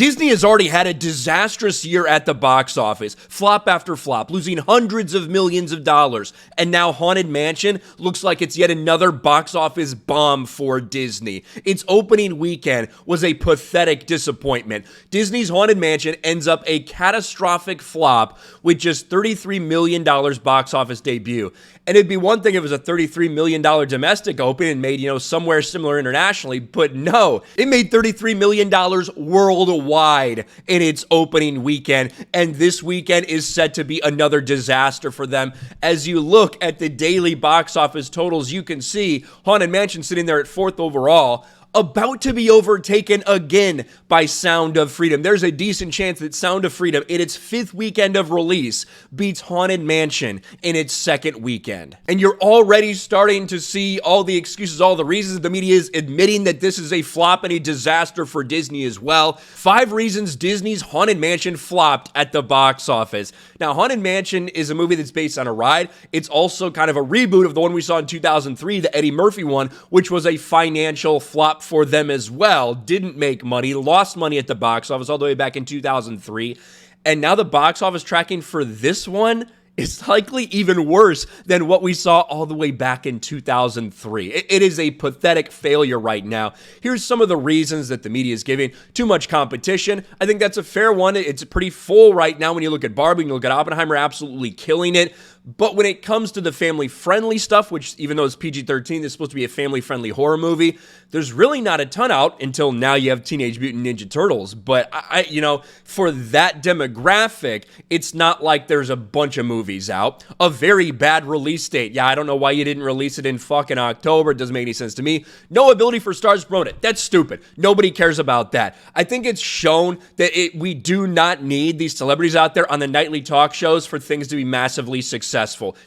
Disney has already had a disastrous year at the box office, flop after flop, losing hundreds of millions of dollars. And now Haunted Mansion looks like it's yet another box office bomb for Disney. Its opening weekend was a pathetic disappointment. Disney's Haunted Mansion ends up a catastrophic flop with just $33 million box office debut. And it'd be one thing if it was a $33 million domestic opening and made, somewhere similar internationally, but no, it made $33 million worldwide in its opening weekend, and this weekend is set to be another disaster for them. As you look at the daily box office totals, you can see Haunted Mansion sitting there at 4th overall, about to be overtaken again by Sound of Freedom. There's a decent chance that Sound of Freedom, in its 5th weekend of release, beats Haunted Mansion in its 2nd weekend. And you're already starting to see all the excuses, all the reasons the media is admitting that this is a flop and a disaster for Disney as well. 5 reasons Disney's Haunted Mansion flopped at the box office. Now, Haunted Mansion is a movie that's based on a ride. It's also kind of a reboot of the one we saw in 2003, the Eddie Murphy one, which was a financial flop for them as well. Didn't make money, lost money at the box office all the way back in 2003. And now the box office tracking for this one is likely even worse than what we saw all the way back in 2003. It is a pathetic failure right now. Here's some of the reasons that the media is giving. Too much competition. I think that's a fair one. It's pretty full right now when you look at Barbie and you look at Oppenheimer, absolutely killing it. But when it comes to the family-friendly stuff, which even though it's PG-13, is supposed to be a family-friendly horror movie, there's really not a ton out until now you have Teenage Mutant Ninja Turtles. But, for that demographic, it's not like there's a bunch of movies out. A very bad release date. Yeah, I don't know why you didn't release it in fucking October. It doesn't make any sense to me. No ability for stars to promote it. That's stupid. Nobody cares about that. I think it's shown that we do not need these celebrities out there on the nightly talk shows for things to be massively successful.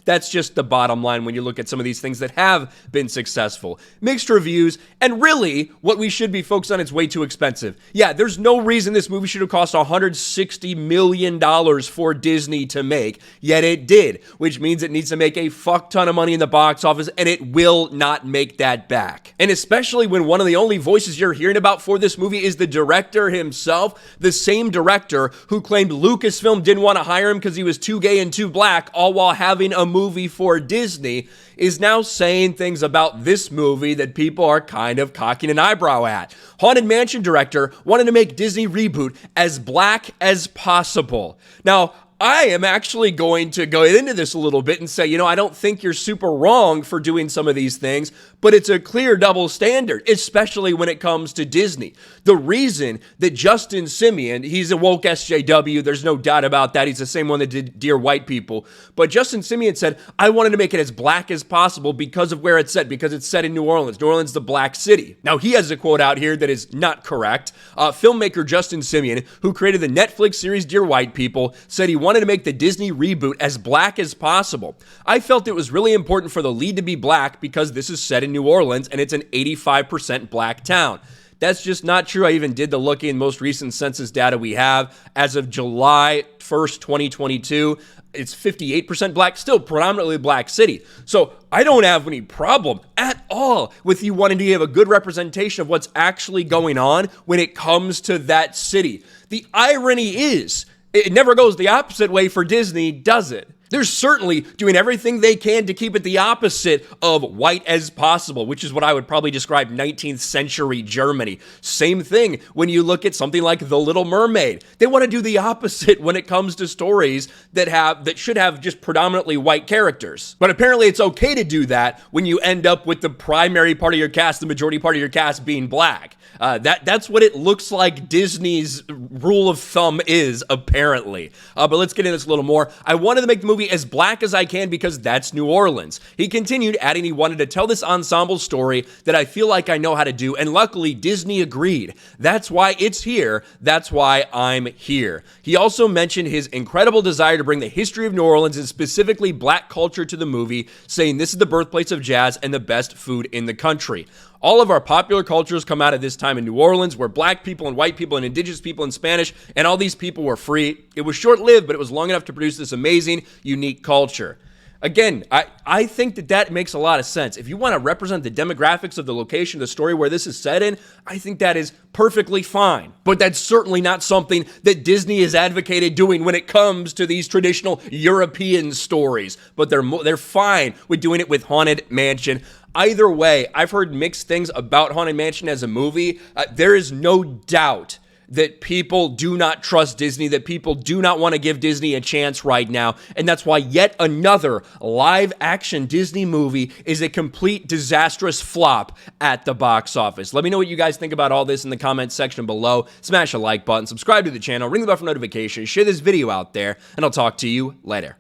That's just the bottom line when you look at some of these things that have been successful. Mixed reviews, and really, what we should be focused on is way too expensive. Yeah, there's no reason this movie should have cost $160 million for Disney to make, yet it did, which means it needs to make a fuck ton of money in the box office, and it will not make that back. And especially when one of the only voices you're hearing about for this movie is the director himself, the same director who claimed Lucasfilm didn't want to hire him because he was too gay and too black, all while having a movie for Disney, is now saying things about this movie that people are kind of cocking an eyebrow at. Haunted Mansion director wanted to make Disney reboot as black as possible. Now, I am actually going to go into this a little bit and say, I don't think you're super wrong for doing some of these things, but it's a clear double standard, especially when it comes to Disney. The reason that Justin Simien, he's a woke SJW, there's no doubt about that. He's the same one that did Dear White People. But Justin Simien said, I wanted to make it as black as possible because of where it's set, because it's set in New Orleans. New Orleans, the black city. Now, he has a quote out here that is not correct. Filmmaker Justin Simien, who created the Netflix series Dear White People, said he wanted to make the Disney reboot as black as possible. I felt it was really important for the lead to be black because this is set in New Orleans and it's an 85% black town. That's just not true. I even did the looking in most recent census data we have. As of July 1st, 2022, it's 58% black, still predominantly black city. So I don't have any problem at all with you wanting to have a good representation of what's actually going on when it comes to that city. The irony is, it never goes the opposite way for Disney, does it? They're certainly doing everything they can to keep it the opposite of white as possible, which is what I would probably describe 19th century Germany. Same thing when you look at something like The Little Mermaid. They want to do the opposite when it comes to stories that should have just predominantly white characters. But apparently it's okay to do that when you end up with the primary part of your cast, the majority part of your cast being black. That's what it looks like Disney's rule of thumb is, apparently. But let's get into this a little more. I wanted to make the movie as black as I can because that's New Orleans. He continued, adding he wanted to tell this ensemble story that I feel like I know how to do, and luckily Disney agreed. That's why it's here. That's why I'm here. He also mentioned his incredible desire to bring the history of New Orleans and specifically black culture to the movie, saying this is the birthplace of jazz and the best food in the country. All of our popular cultures come out of this time in New Orleans where black people and white people and indigenous people and Spanish and all these people were free. It was short-lived, but it was long enough to produce this amazing, unique culture. Again, I think that makes a lot of sense. If you want to represent the demographics of the location, the story where this is set in, I think that is perfectly fine. But that's certainly not something that Disney has advocated doing when it comes to these traditional European stories. But they're fine with doing it with Haunted Mansion. Either way, I've heard mixed things about Haunted Mansion as a movie. There is no doubt that people do not trust Disney, that people do not want to give Disney a chance right now, and that's why yet another live-action Disney movie is a complete disastrous flop at the box office. Let me know what you guys think about all this in the comments section below. Smash a like button, subscribe to the channel, ring the bell for notifications, share this video out there, and I'll talk to you later.